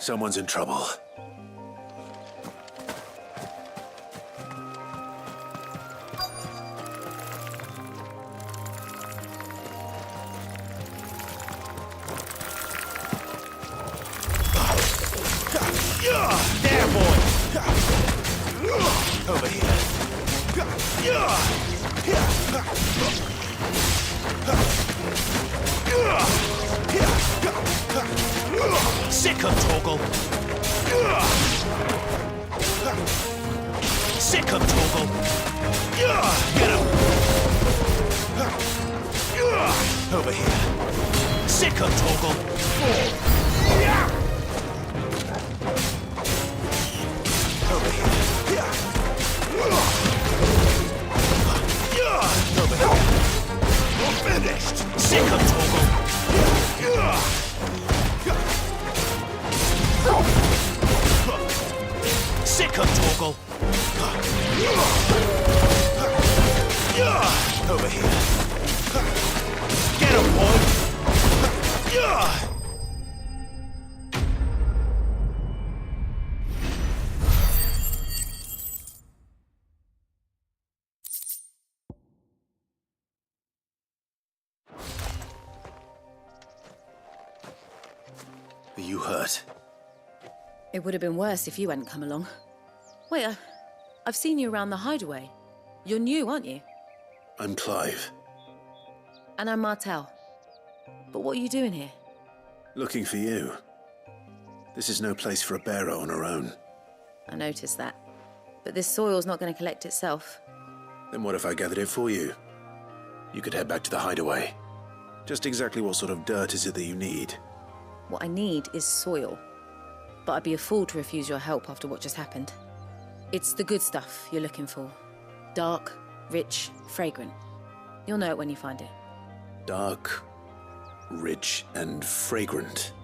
Someone's in trouble. There, boy! Over here. Sick of Toggle! Sick of Toggle! Get him! Over here. Sick of Toggle! Over here. Over here! You're finished! Sick of Toggle! Sick of Toggle! Over here. Get him, boy! Are you hurt? It would have been worse if you hadn't come along. Wait, I've seen you around the hideaway. You're new, aren't you? I'm Clive. And I'm Martel. But what are you doing here? Looking for you. This is no place for a bearer on her own. I noticed that. But this soil's not going to collect itself. Then what if I gathered it for you? You could head back to the hideaway. Just exactly what sort of dirt is it that you need? What I need is soil. But I'd be a fool to refuse your help after what just happened. It's the good stuff you're looking for. Dark, rich, fragrant. You'll know it when you find it. Dark, rich, and fragrant.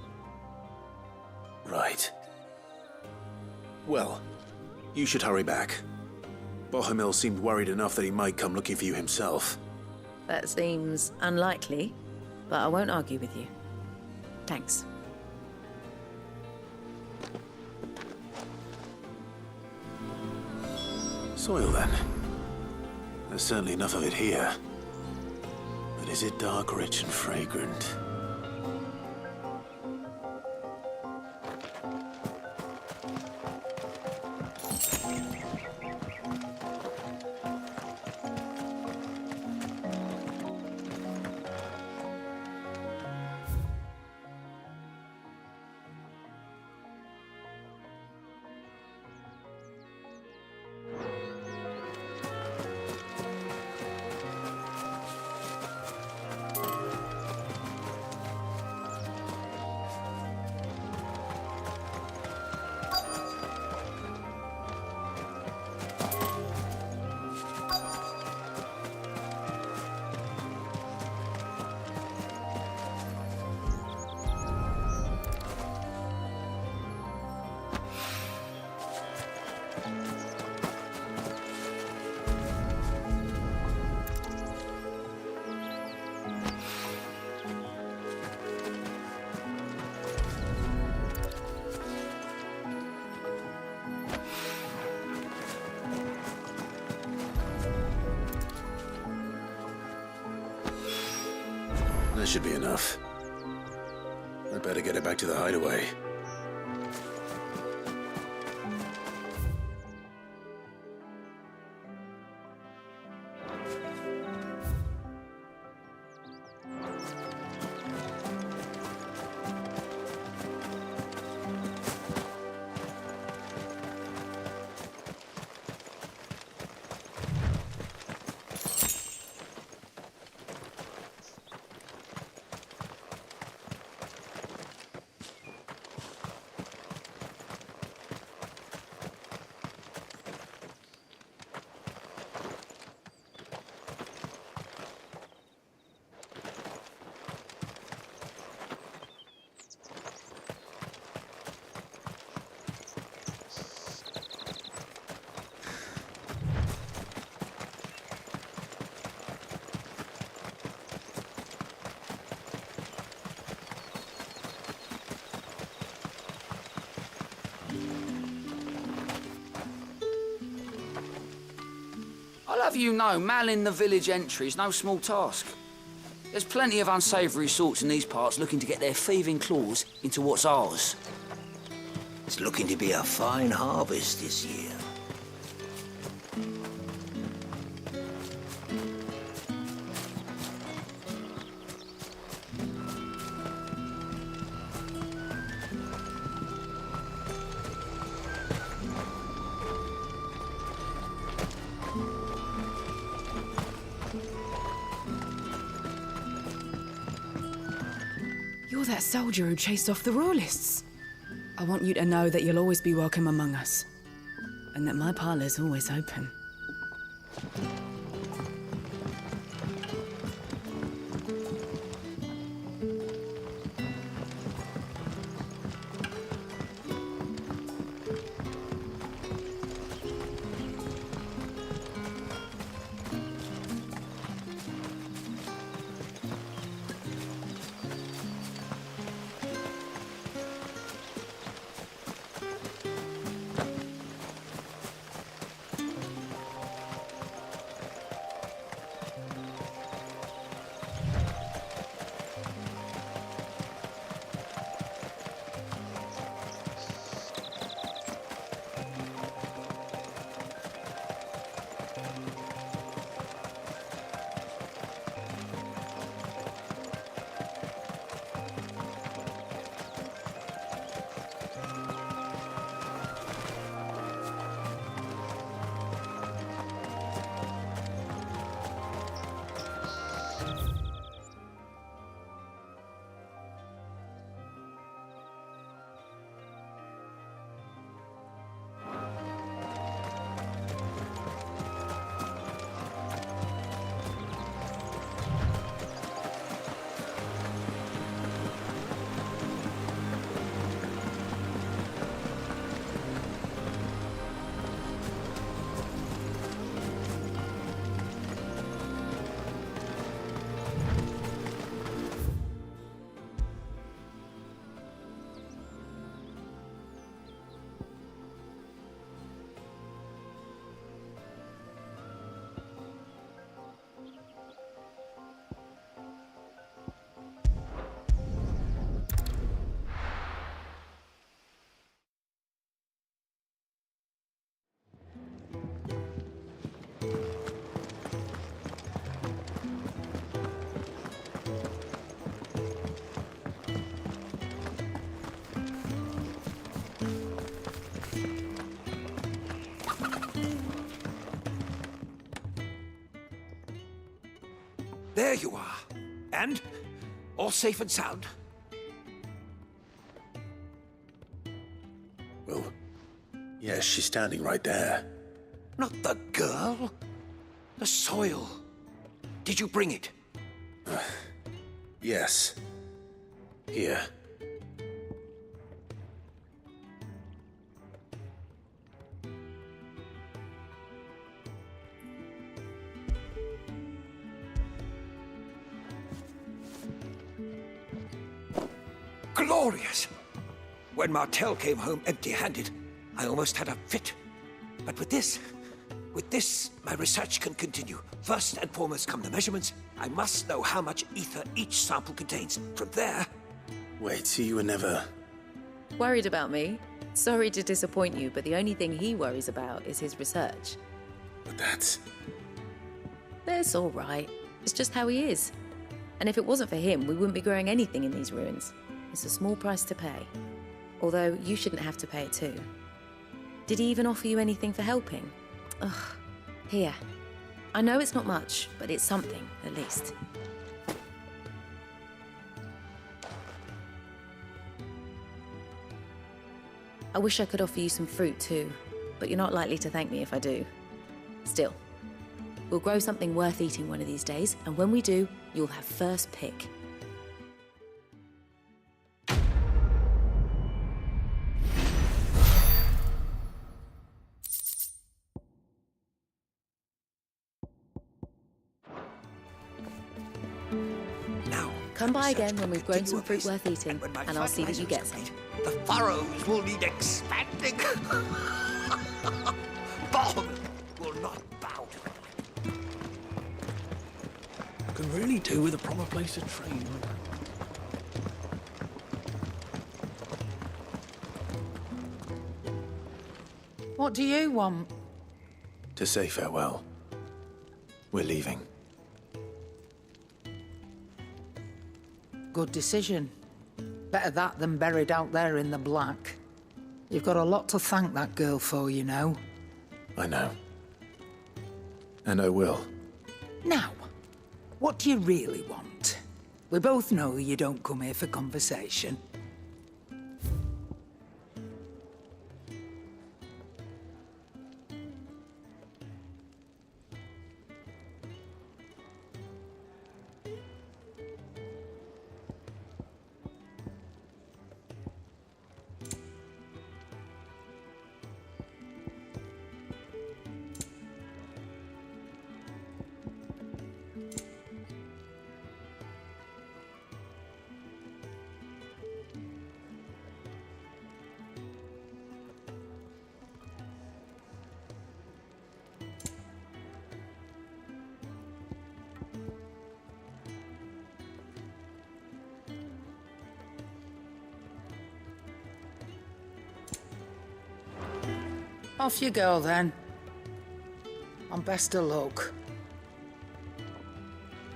Right. Well, you should hurry back. Bohemil seemed worried enough that he might come looking for you himself. That seems unlikely, but I won't argue with you. Thanks. Soil, then. There's certainly enough of it here. But is it dark, rich, and fragrant? That should be enough. I'd better get it back to the hideaway. I'll have you know, manning the village entry is no small task. There's plenty of unsavoury sorts in these parts looking to get their thieving claws into what's ours. It's looking to be a fine harvest this year. You're that soldier who chased off the royalists. I want you to know that you'll always be welcome among us. And that my parlour's always open. There you are. And? All safe and sound? Well, yes, she's standing right there. Not the girl. The soil. Did you bring it? Yes. Here. Glorious! When Martel came home empty-handed, I almost had a fit. But with this, my research can continue. First and foremost come the measurements. I must know how much ether each sample contains. From there... Wait, so you were never... Worried about me? Sorry to disappoint you, but the only thing he worries about is his research. But that's... That's all right. It's just how he is. And if it wasn't for him, we wouldn't be growing anything in these ruins. It's a small price to pay. Although, you shouldn't have to pay it too. Did he even offer you anything for helping? Ugh. Here. I know it's not much, but it's something, at least. I wish I could offer you some fruit too, but you're not likely to thank me if I do. Still, we'll grow something worth eating one of these days, and when we do, you'll have first pick. Now, Come by research again when can we've grown some continue fruit apace, worth eating, when my and I'll see that you get some. fertilizers are made, the furrows will need expanding. Bomb will not bow to it. can really do with a proper place to train. What do you want? To say farewell. We're leaving. Good decision. Better that than buried out there in the black. You've got a lot to thank that girl for, you know. I know. And I will. Now, what do you really want? We both know you don't come here for conversation. Off you go, then. And best of luck.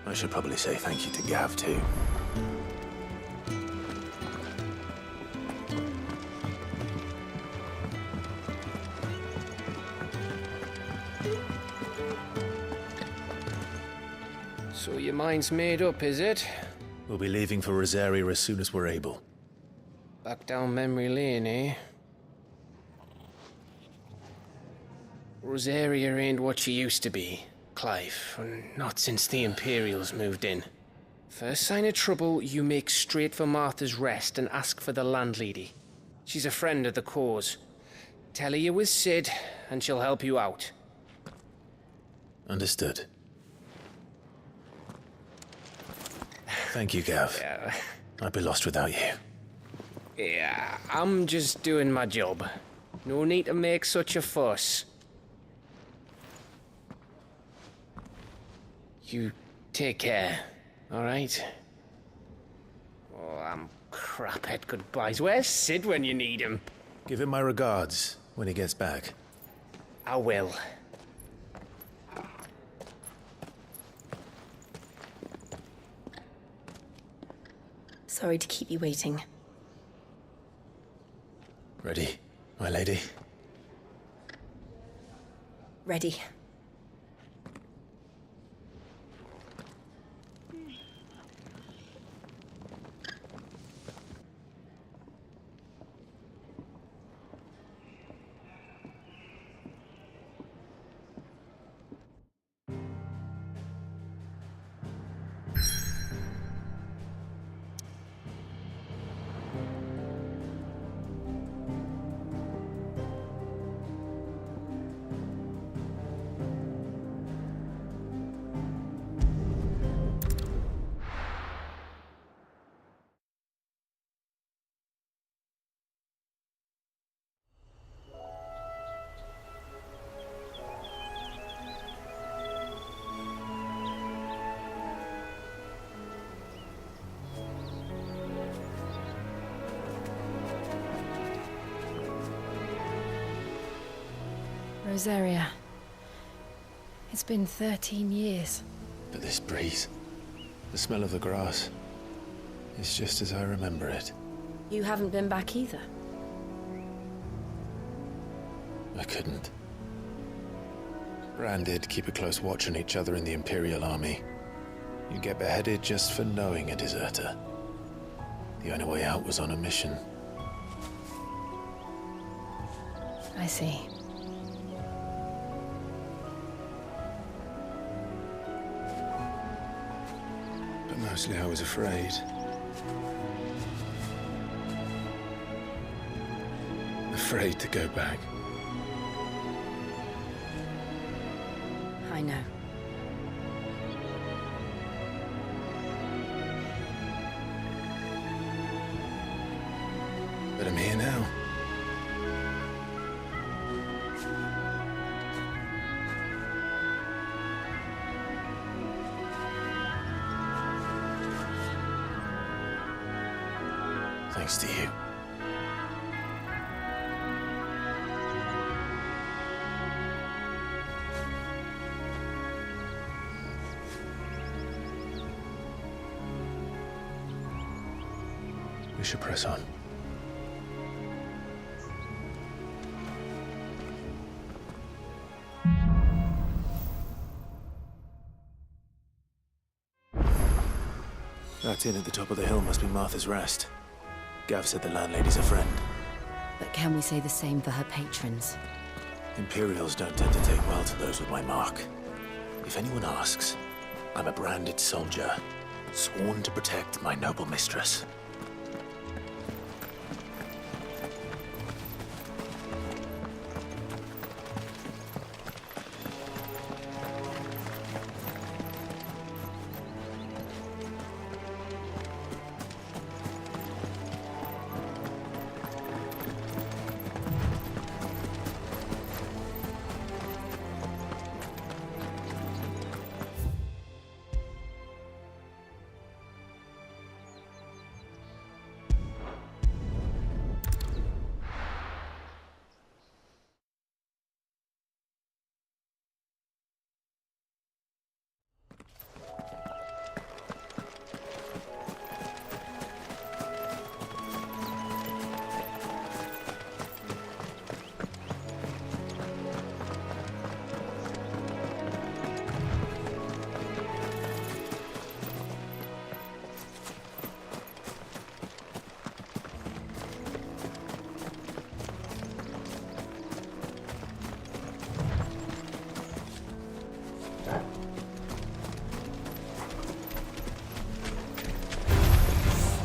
I should probably say thank you to Gav, too. So your mind's made up, is it? We'll be leaving for Rosaria as soon as we're able. Back down memory lane, eh? Rosaria ain't what she used to be, Clive. Not since the Imperials moved in. First sign of trouble, you make straight for Martha's Rest and ask for the landlady. She's a friend of the cause. Tell her you're with Sid, and she'll help you out. Understood. Thank you, Gav. Yeah. I'd be lost without you. Yeah, I'm just doing my job. No need to make such a fuss. You take care, all right? Oh, I'm crap at goodbyes. Where's Sid when you need him? Give him my regards when he gets back. I will. Sorry to keep you waiting. Ready, my lady? Ready. Rosaria. It's been 13 years. But this breeze, the smell of the grass, it's just as I remember it. You haven't been back either. I couldn't. Bran did keep a close watch on each other in the Imperial Army. You get beheaded just for knowing a deserter. The only way out was on a mission. I see. But mostly I was afraid. Afraid to go back. I know. But I'm here now. thanks to you. We should press on. That inn at the top of the hill must be Martha's Rest. Gav said the landlady's a friend. But can we say the same for her patrons? Imperials don't tend to take well to those with my mark. If anyone asks, I'm a branded soldier, sworn to protect my noble mistress.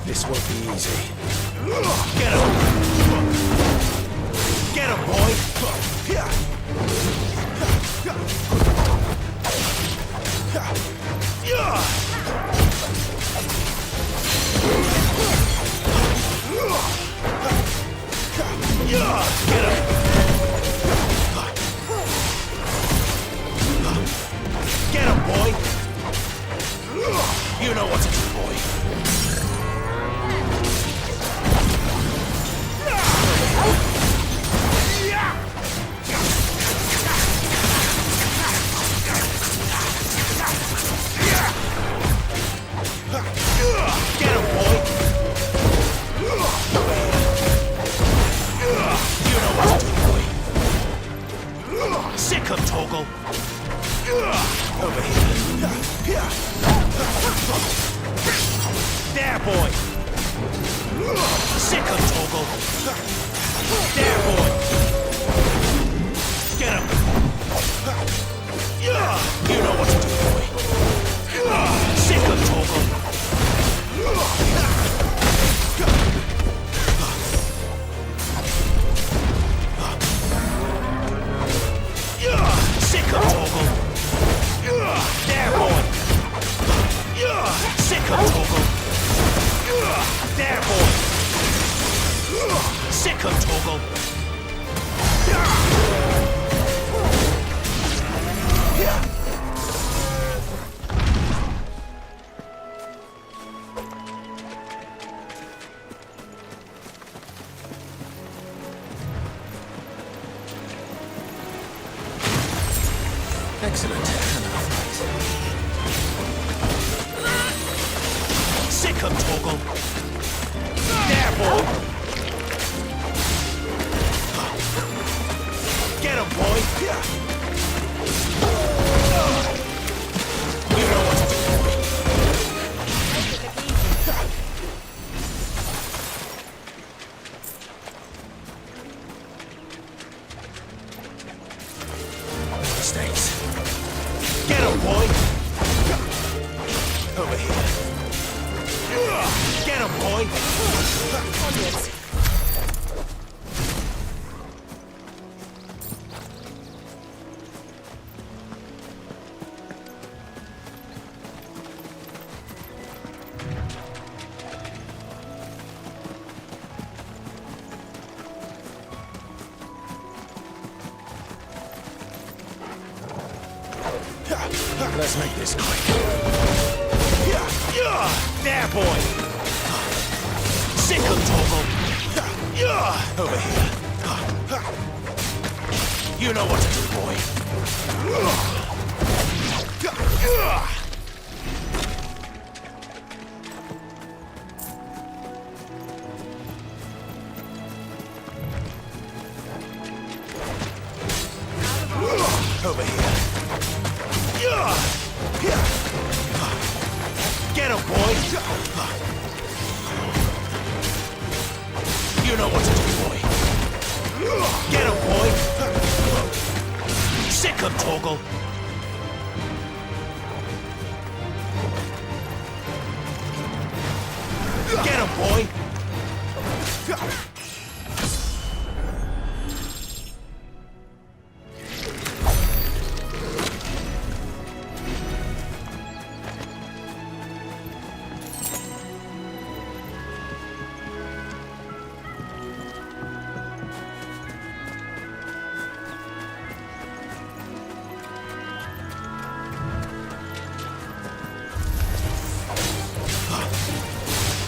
This won't be easy. Get him! Get him, boy! Get him, boy! You know what to do, boy. Over here. There, boy. Sick of Toggle. There, boy. Get him. You know what to do, boy. Sick of Toggle. Sick of Toggle. There, boy. Sick of Toggle. There, boy. Sick of Toggle. Excellent. Sick of Toggle. There, boy. Get him, boy. You know what to do, boy. Mistakes. Get him, boy! Over here. Get him, boy! Onwards. Let's make this quick. There, boy! Sick of Toggle! Over here. You know what to do, boy. Over here. Get him, boy! You know what to do, boy. Get him, boy! Sick him, Torgal! Get him, boy!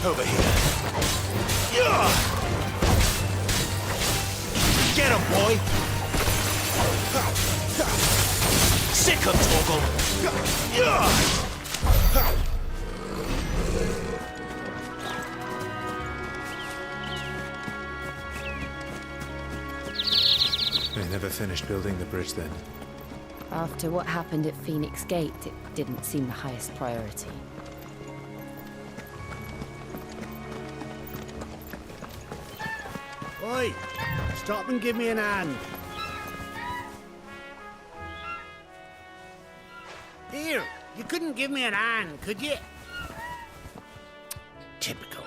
Over here. Get him, boy! Sick him, Torgal! They never finished building the bridge then. After what happened at Phoenix Gate, it didn't seem the highest priority. Oi! Stop and give me an hand. Here, you couldn't give me an hand, could you? Typical.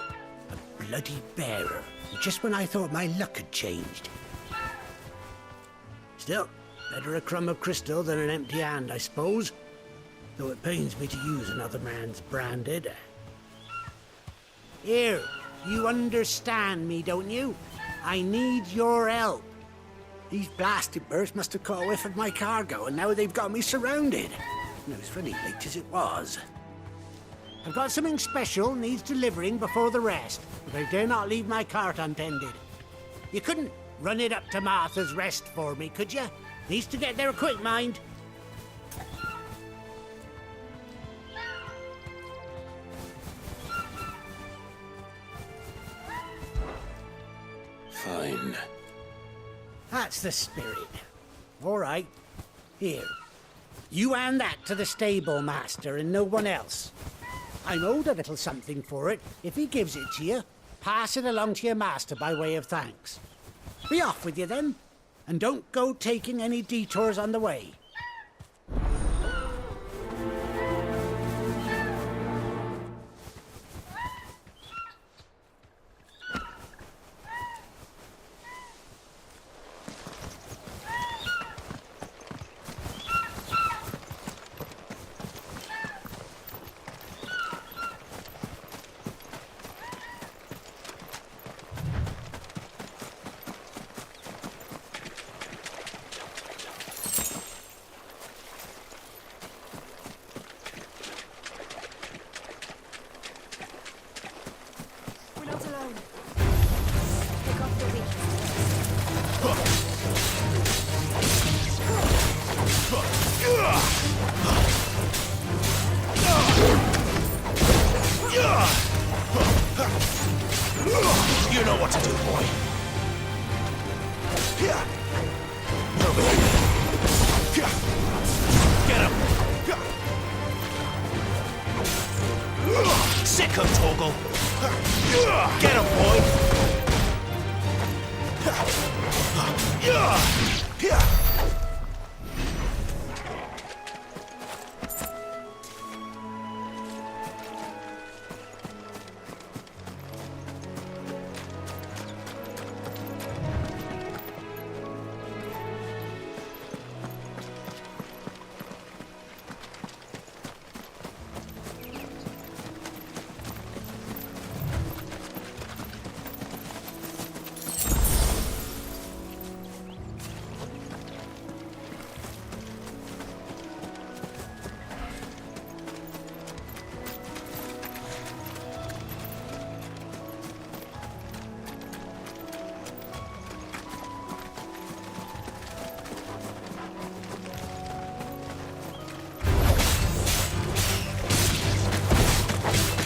A bloody bearer. Just when I thought my luck had changed. Still, better a crumb of crystal than an empty hand, I suppose. Though it pains me to use another man's branded. Here, you understand me, don't you? I need your help. These blasted birds must have caught a whiff of my cargo, and now they've got me surrounded. And it was funny late as it was. I've got something special needs delivering before the rest, but I dare not leave my cart untended. You couldn't run it up to Martha's Rest for me, could you? Needs to get there quick, mind. Fine. That's the spirit. All right. Here. You hand that to the stable master and no one else. I'm owed a little something for it. If he gives it to you, pass it along to your master by way of thanks. Be off with you then, and don't go taking any detours on the way. You know what to do, boy. Over here. Get him. Sick him, Torgal. Get him, boy.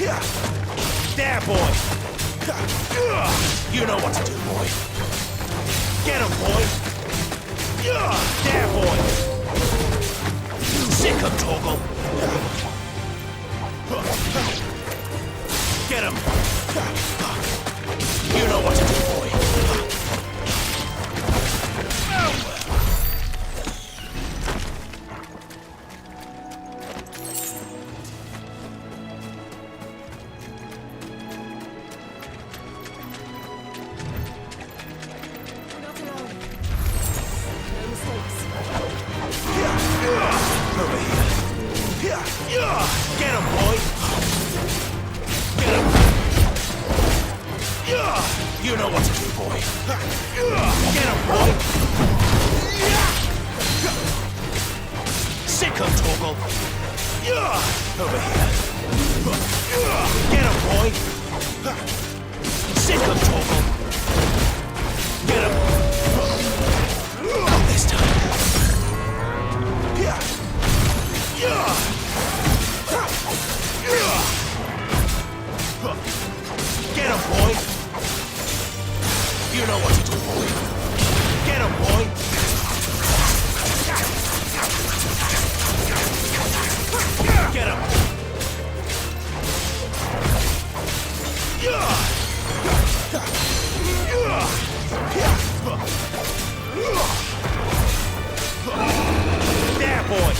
There, boy! You know what to do, boy. Get him, boy! There, boy! Sick him, Torgal! Get him! You know what to do, boy. Get him, boy! Get him! You know what to do, boy. Get him, boy! Sick him, Torgal! Over here. Get him, boy! Sick him, Torgal! Get him! Not this time. Get him, boy! You know what to do, boy. Get him, boy! Get him! There, boy!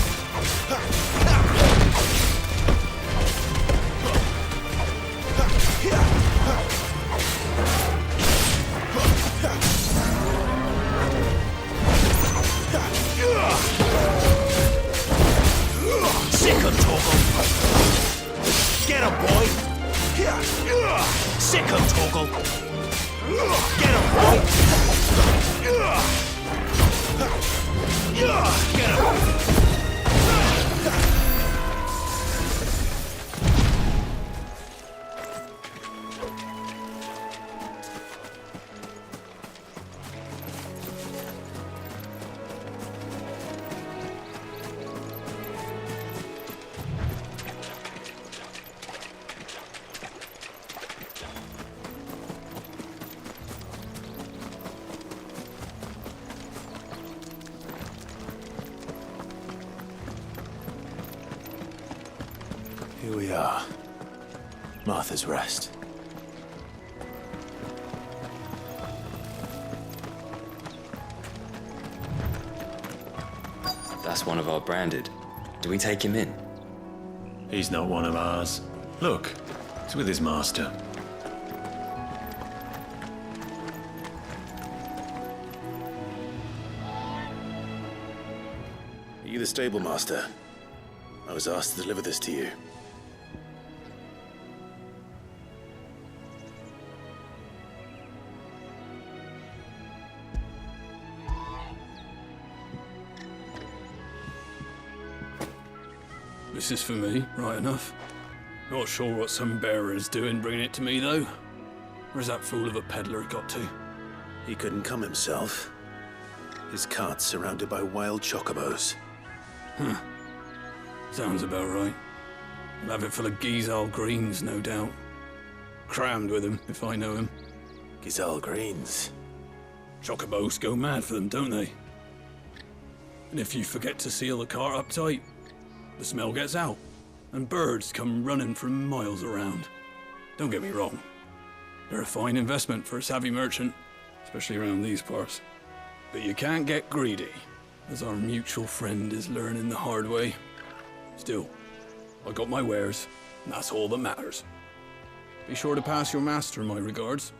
Sick him, Torgal! Get him, boy! Sick him, Torgal! Get him, boy! Get him! Here we are. Martha's Rest. That's one of our branded. Do we take him in? He's not one of ours. Look, he's with his master. Are you the stable master? I was asked to deliver this to you. This is for me, right enough. Not sure what some bearer is doing bringing it to me, though. Where's that fool of a peddler got to? He couldn't come himself. His cart's surrounded by wild chocobos. Huh. Sounds about right. He'll have it full of Gizal greens, no doubt. Crammed with them, if I know him. Gizal greens? Chocobos go mad for them, don't they? And if you forget to seal the cart up tight, the smell gets out, and birds come running from miles around. Don't get me wrong. They're a fine investment for a savvy merchant, especially around these parts. But you can't get greedy, as our mutual friend is learning the hard way. Still, I got my wares, and that's all that matters. Be sure to pass your master my regards.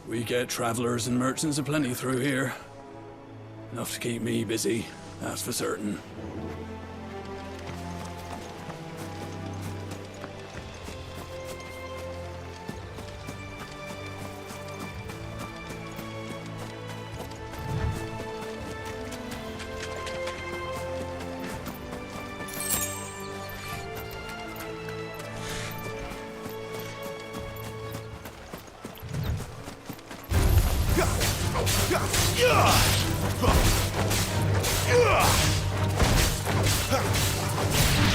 We get travelers and merchants aplenty through here. Enough to keep me busy, that's for certain.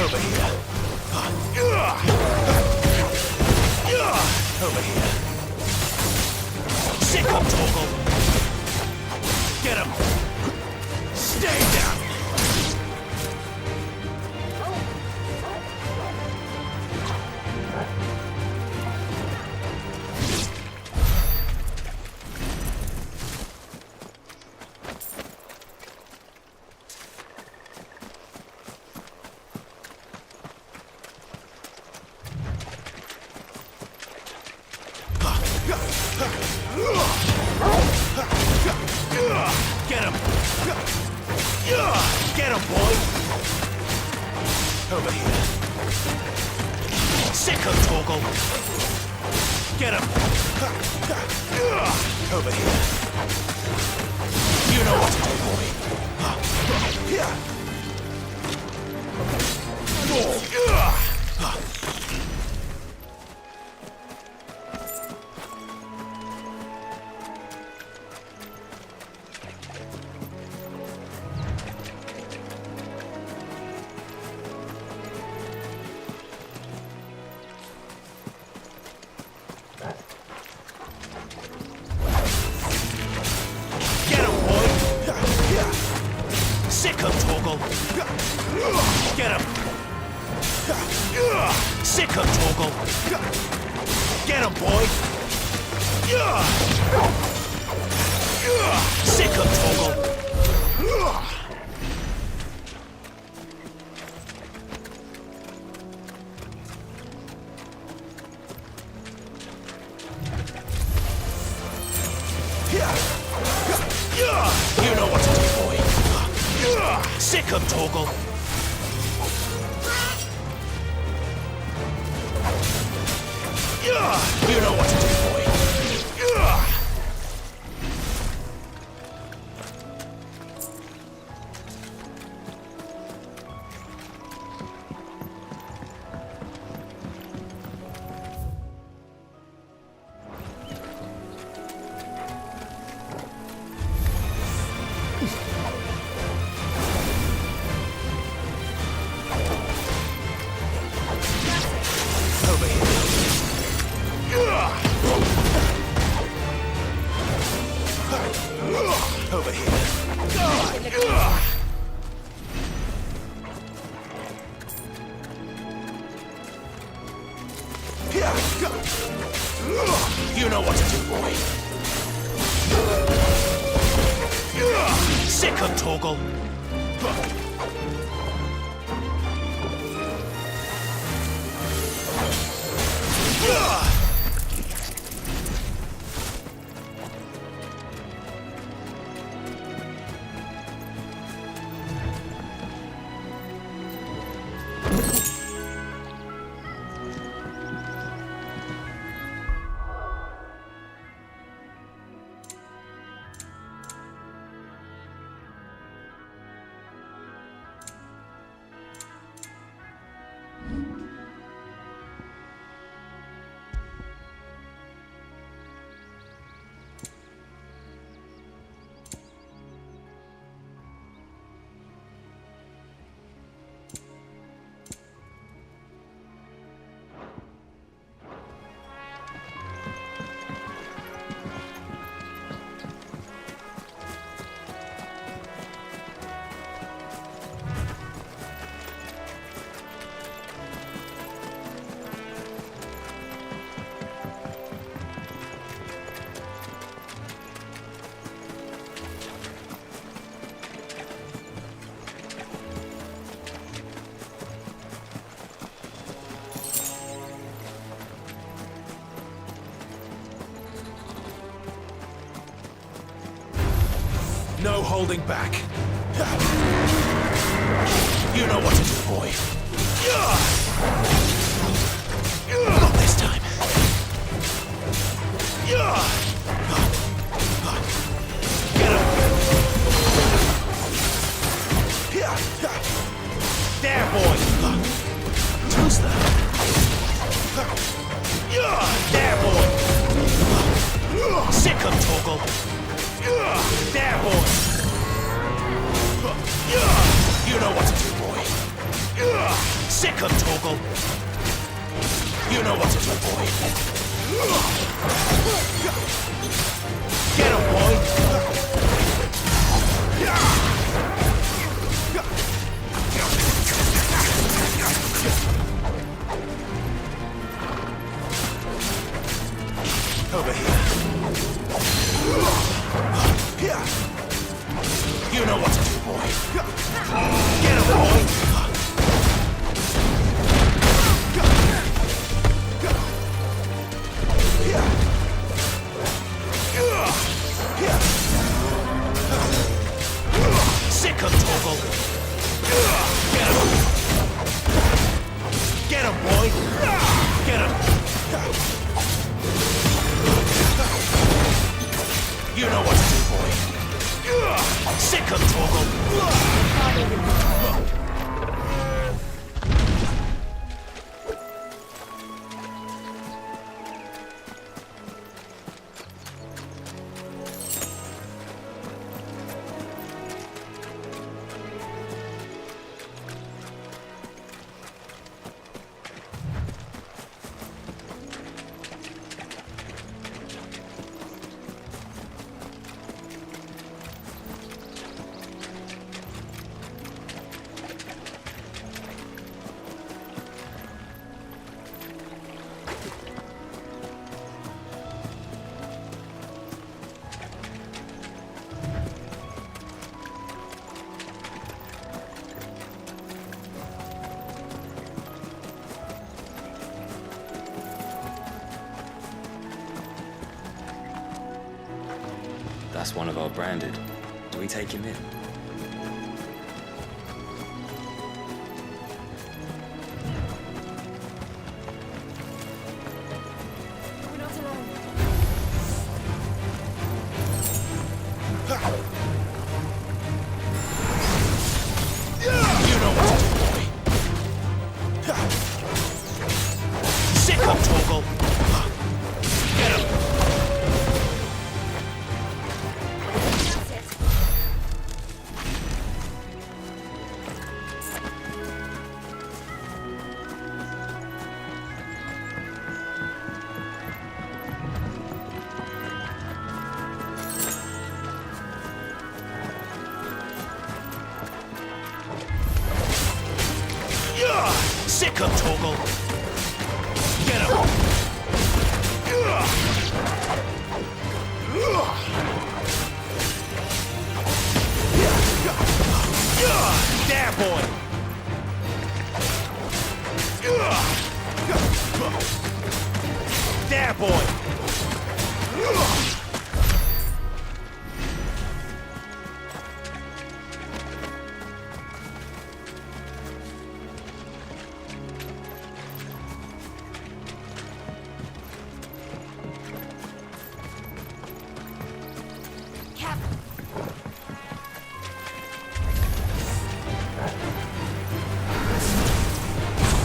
Over here. Over here. Sick him, Torgal. Get him. Stay down. Get him! Get him, boy! Over here. Sick him, Torgal! Get him! Over here. You know what to do, boy. Sick him, Torgal! Get him! Sick him, Torgal! Get him, boy! Sick him, Torgal! You know what to do, boy! Sick him, Torgal! You know what to do, boy! Over here. Over here. You know what to do, boy. Sick him, Torgal. No holding back. You know what to do, boy. Not this time. Get him. There, boy. Who's that? There, boy. Sick him, Torgal. There, boy! You know what to do, boy. Sick him, Torgal. You know what to do, boy. Get him, boy. Over here. You know what to do, boy. Get him, boy. Sick him, Torgal. Get him. Get him, boy. Get him. You know what to do, boy. Sick him, Torgal. That's one of our branded. Do we take him in? We're not alone. You know what to do, boy. Sick him, Torgal. Get him. Sick him, Torgal. Get him. There, boy. There, boy.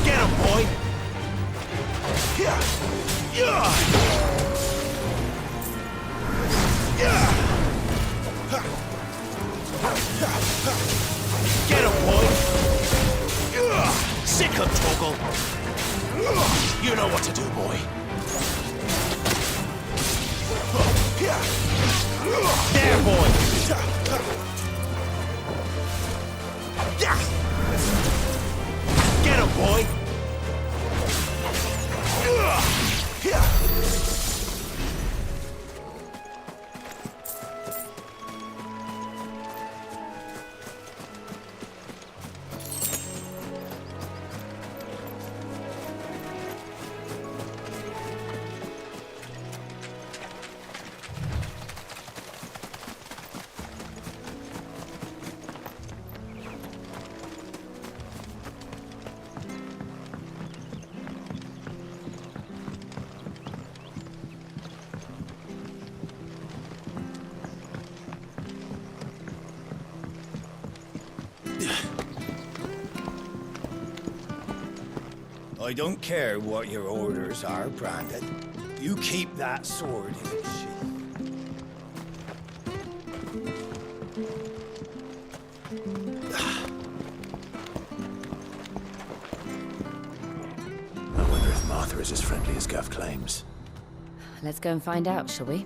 Get him, boy! Get him, boy! Sick him, Torgal! You know what to do, boy. There, boy! Get him, boy! I don't care what your orders are, Brandon. You keep that sword in its sheath. is as friendly as Gav claims. Let's go and find out, shall we?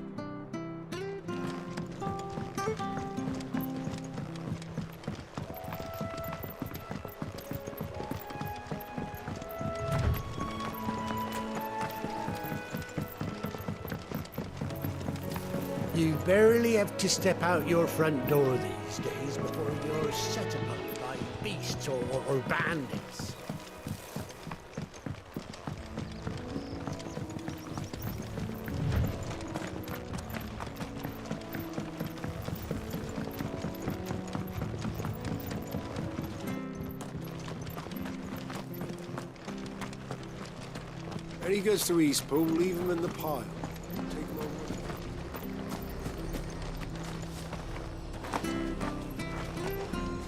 You barely have to step out your front door these days before you're set upon by beasts or bandits. Any goods to Eastpool, leave them in the pile. Take them over.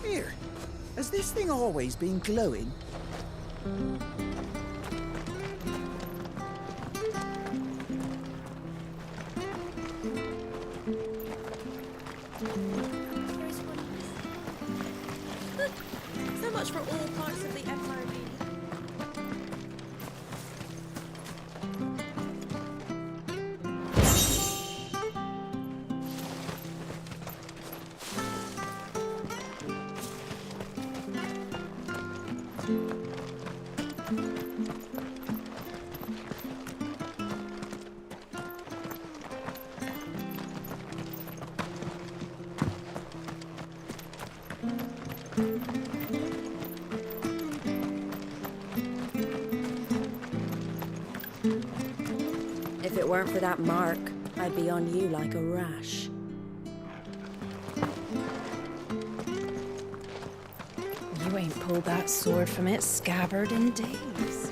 Here, has this thing always been glowing? So much for all parts of the Empire being. If it weren't for that mark, I'd be on you like a rash. You ain't pulled that sword from its scabbard in days.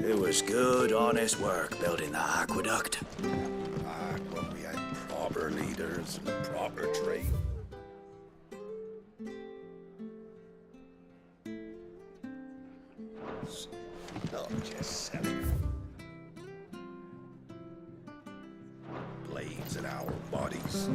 It was good, honest work building the aqueduct. Back when we had proper leaders and proper trade. Not just selling blades in our bodies.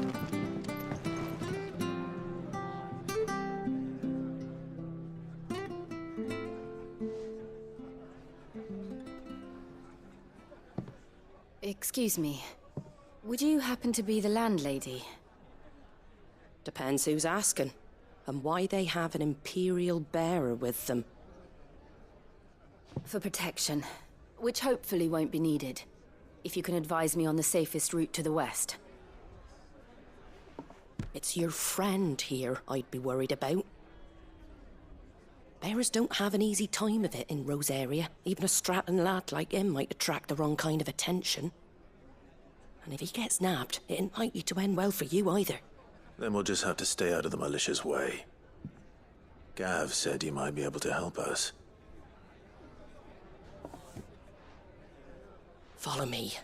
Excuse me. Would you happen to be the landlady? Depends who's asking, and why they have an Imperial bearer with them. For protection, which hopefully won't be needed. If you can advise me on the safest route to the west. It's your friend here I'd be worried about. Bearers don't have an easy time of it in Rosaria. Even a Stratton lad like him might attract the wrong kind of attention. And if he gets nabbed, it ain't likely to end well for you either. Then we'll just have to stay out of the malicious way. Gav said he might be able to help us. Follow me.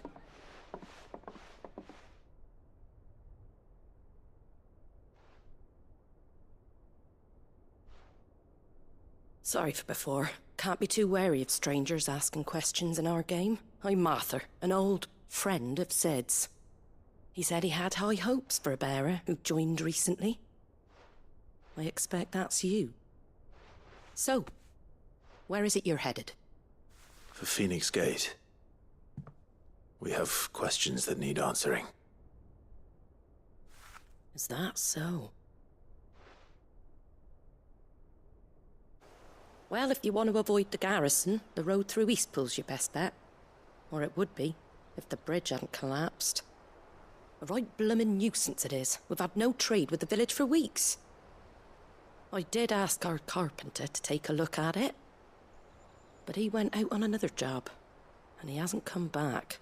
Sorry for before. Can't be too wary of strangers asking questions in our game. I'm Martha, an old friend of Sid's. He said he had high hopes for a bearer who joined recently. I expect that's you. So, where is it you're headed? For Phoenix Gate. We have questions that need answering. Is that so? Well, if you want to avoid the garrison, the road through Eastpool's your best bet. Or it would be, if the bridge hadn't collapsed. A right bloomin' nuisance it is. We've had no trade with the village for weeks. I did ask our carpenter to take a look at it. But he went out on another job, and he hasn't come back.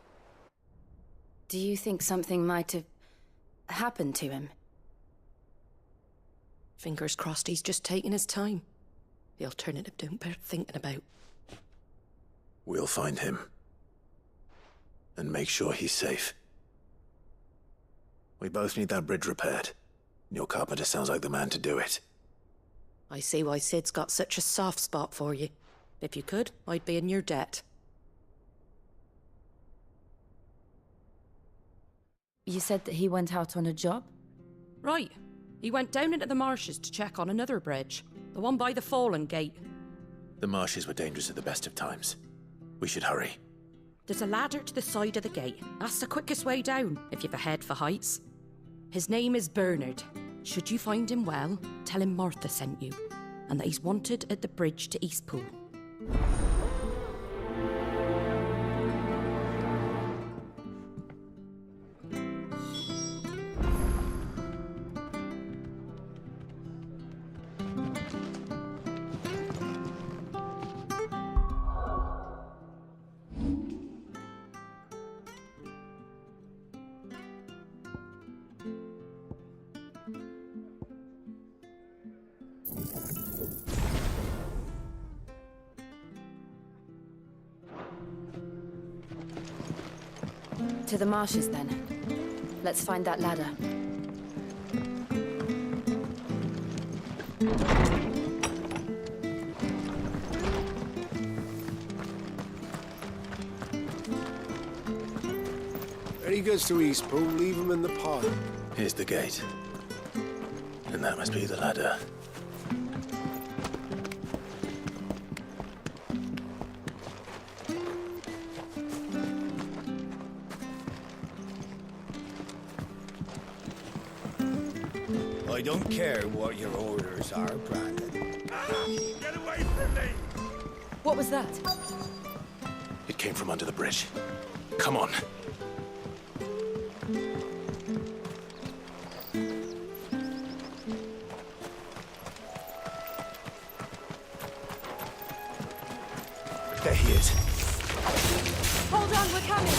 Do you think something might have happened to him? Fingers crossed he's just taking his time. The alternative don't bear thinking about. We'll find him. And make sure he's safe. We both need that bridge repaired. Your carpenter sounds like the man to do it. I see why Sid's got such a soft spot for you. If you could, I'd be in your debt. You said that he went out on a job? Right. He went down into the marshes to check on another bridge. The one by the Fallen Gate. The marshes were dangerous at the best of times. We should hurry. There's a ladder to the side of the gate. That's the quickest way down, if you've a head for heights. His name is Bernard. Should you find him well, tell him Martha sent you, and that he's wanted at the bridge to Eastpool. To the marshes, then. Let's find that ladder. When he goes to Eastpool, leave him in the pile. Here's the gate. And that must be the ladder. I don't care what your orders are, Brandon. Get away from me! What was that? It came from under the bridge. Come on. There he is. Hold on, we're coming!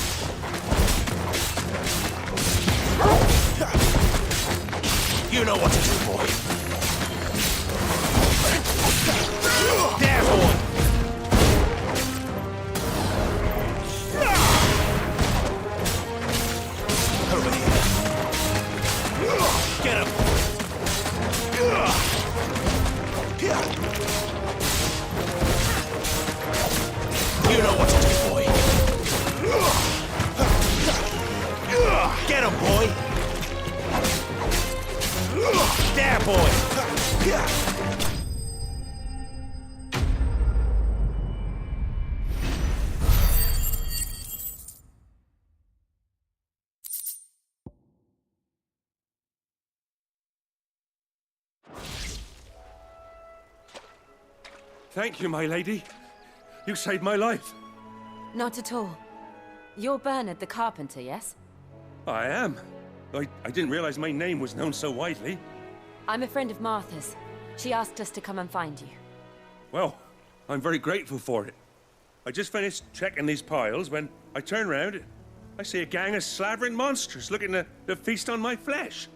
You know what to do, boy. There, boy! Over here. Get him! You know what to do, boy. Get him, boy! There, boy! Thank you, my lady. You saved my life. Not at all. You're Bernard the carpenter, yes? I am. I didn't realize my name was known so widely. I'm a friend of Martha's. She asked us to come and find you. Well, I'm very grateful for it. I just finished checking these piles when I turn around. I see a gang of slavering monsters looking to feast on my flesh.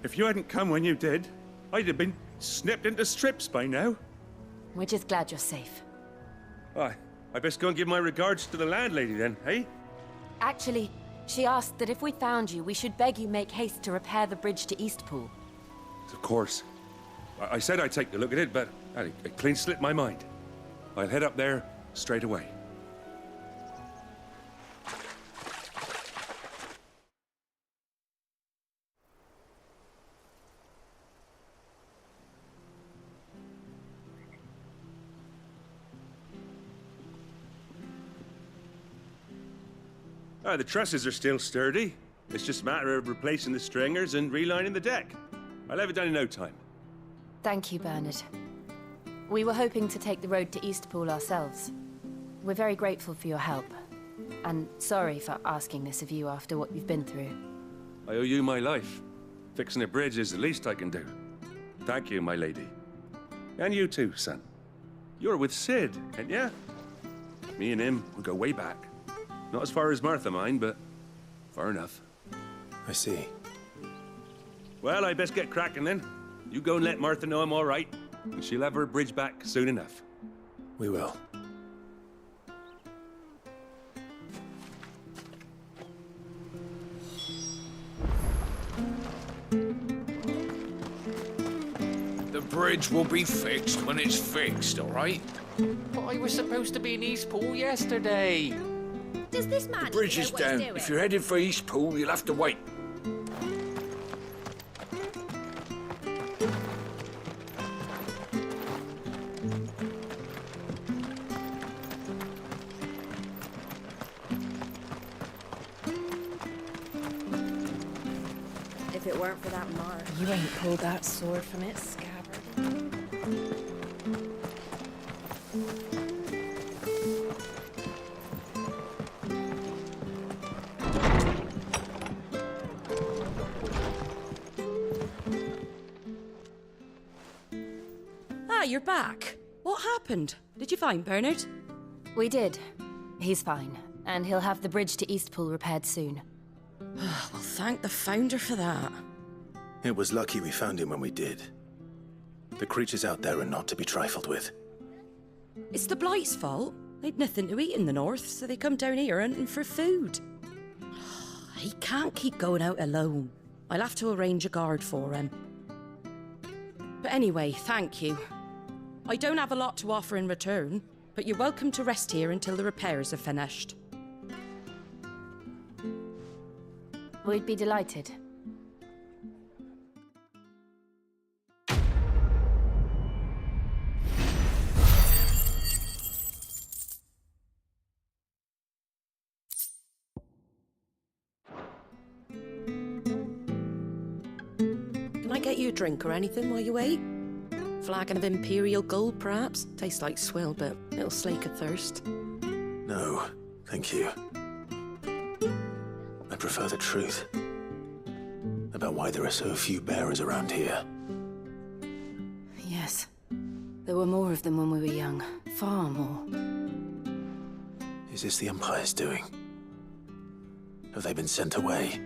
If you hadn't come when you did, I'd have been snipped into strips by now. We're just glad you're safe. I best go and give my regards to the landlady then, eh? Actually, she asked that if we found you, we should beg you make haste to repair the bridge to Eastpool. Of course. I said I'd take a look at it, but it clean slipped my mind. I'll head up there straight away. The trusses are still sturdy. It's just a matter of replacing the stringers and relining the deck. I'll have it done in no time. Thank you, Bernard. We were hoping to take the road to Eastpool ourselves. We're very grateful for your help. And sorry for asking this of you after what you've been through. I owe you my life. Fixing a bridge is the least I can do. Thank you, my lady. And you too, son. You're with Sid, ain't ya? Me and him will go way back. Not as far as Martha, mind, but far enough. I see. Well, I best get cracking then. You go and let Martha know I'm all right, and she'll have her bridge back soon enough. We will. The bridge bridge will be fixed when it's fixed, all right? But I was supposed to be in Eastpool yesterday. Does this man The bridge know is what he's down. doing? If you're headed for Eastpool, you'll have to wait. If it weren't for that mark. You ain't pulled that sword from its scabbard. Ah, you're back. What happened? Did you find Bernard? We did. He's fine, and he'll have the bridge to Eastpool repaired soon. Well, thank the Founder for that. It was lucky we found him when we did. The creatures out there are not to be trifled with. It's the Blight's fault. They'd nothing to eat in the north, so they come down here hunting for food. He can't keep going out alone. I'll have to arrange a guard for him. But anyway, thank you. I don't have a lot to offer in return, but you're welcome to rest here until the repairs are finished. We'd be delighted. Can I get you a drink or anything while you wait? Flagon of Imperial Gold, perhaps? Tastes like swill, but it'll slake a thirst. No, thank you. I prefer the truth about why there are so few bearers around here. Yes. There were more of them when we were young. Far more. Is this the Empire's doing? Have they been sent away?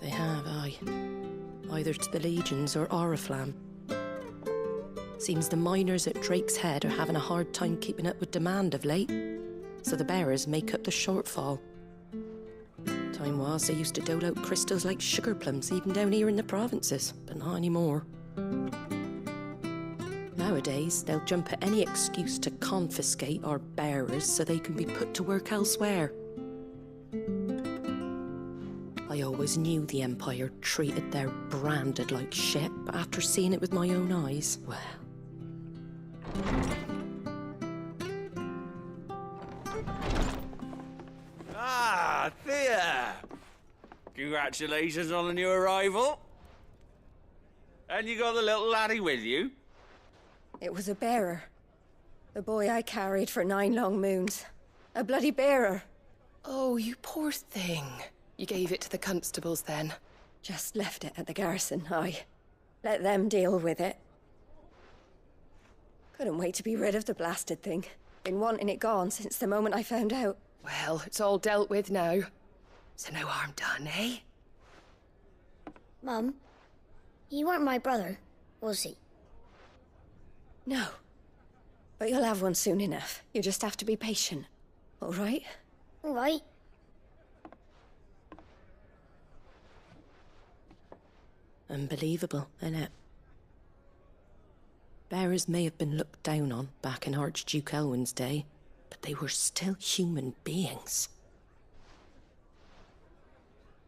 They have, aye. Either to the Legions or Oriflamme. Seems the miners at Drake's Head are having a hard time keeping up with demand of late, so the bearers make up the shortfall. Time was they used to dole out crystals like sugar plums even down here in the provinces, but not anymore. Nowadays, they'll jump at any excuse to confiscate our bearers so they can be put to work elsewhere. I always knew the Empire treated their branded like shit, but after seeing it with my own eyes, well... Ah, Thea! Congratulations on the new arrival. And you got the little laddie with you? It was a bearer. The boy I carried for 9 long moons. A bloody bearer. Oh, you poor thing. You gave it to the constables then? Just left it at the garrison, aye. Let them deal with it. Couldn't wait to be rid of the blasted thing. Been wanting it gone since the moment I found out. Well, it's all dealt with now. So no harm done, eh? Mum, you weren't my brother, was he? No. But you'll have one soon enough. You just have to be patient. All right? All right. Unbelievable, innit? Bearers may have been looked down on back in Archduke Elwin's day, but they were still human beings.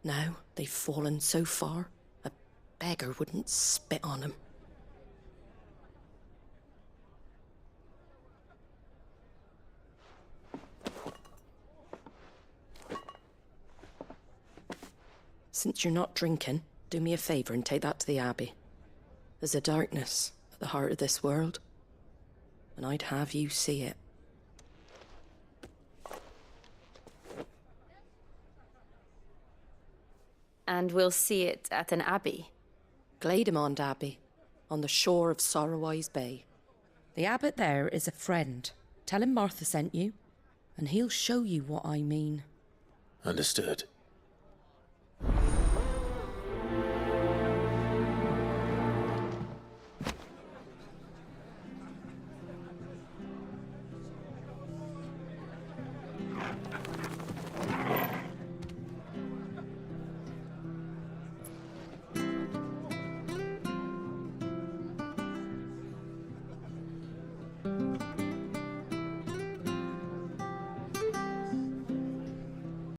Now they've fallen so far, a beggar wouldn't spit on them. Since you're not drinking, do me a favour and take that to the Abbey. There's a darkness at the heart of this world, and I'd have you see it. And we'll see it at an abbey? Glademond Abbey, on the shore of Sorrowise Bay. The abbot there is a friend. Tell him Martha sent you, and he'll show you what I mean. Understood.